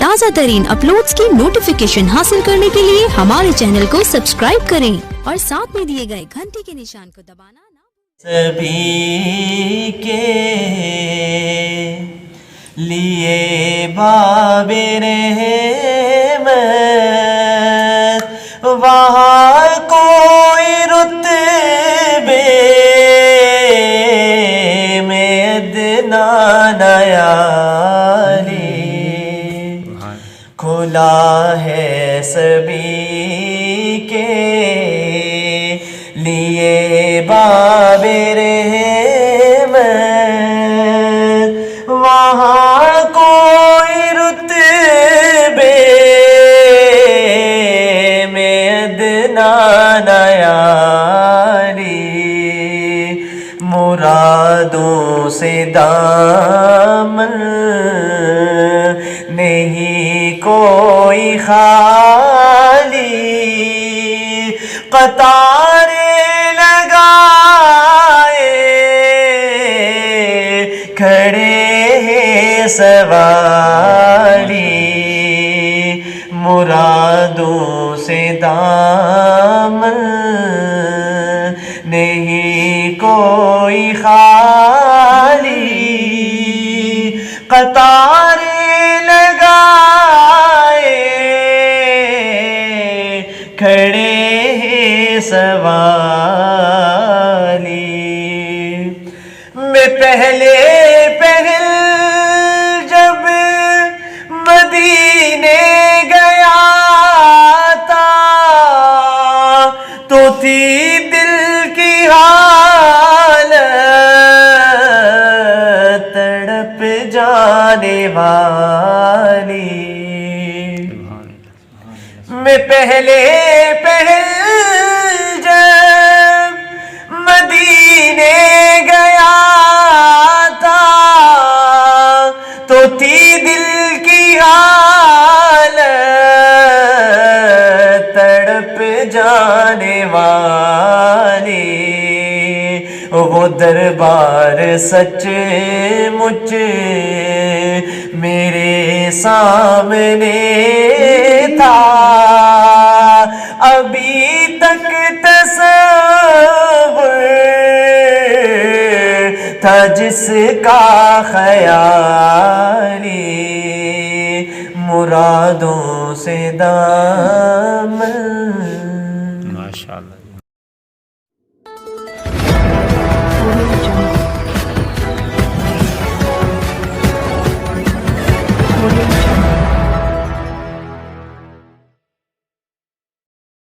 تازہ ترین اپلوڈز کی نوٹیفیکیشن حاصل کرنے کے لیے ہمارے چینل کو سبسکرائب کریں اور ساتھ میں دیے گئے گھنٹی کے نشان کو دبانا نہ سبھی کے لیے باب رحمت وہاں کوئی رتبے میں ادنا نیالی کھلا ہے سبھی کے لیے باب رحمت وہاں کوئی رتبے میں ادنا نیالی مرادوں سے دامن نہیں کوئی خالی قطاریں لگائے کھڑے ہیں سواری مرادوں سے دامن نہیں کوئی خالی قطاریں لگائے کھڑے ہیں سوالی میں پہلے جب مدینے گیا تھا تو تھی دل کی حالت تڑپ جانے والی میں پہلے جب مدینے گیا تھا تو تھی دل کی حالت تڑپ جانے والی وہ دربار سچ مچ میرے سامنے تھا ابھی تک تصور تھا جس کا خیالی مرادوں سے دامن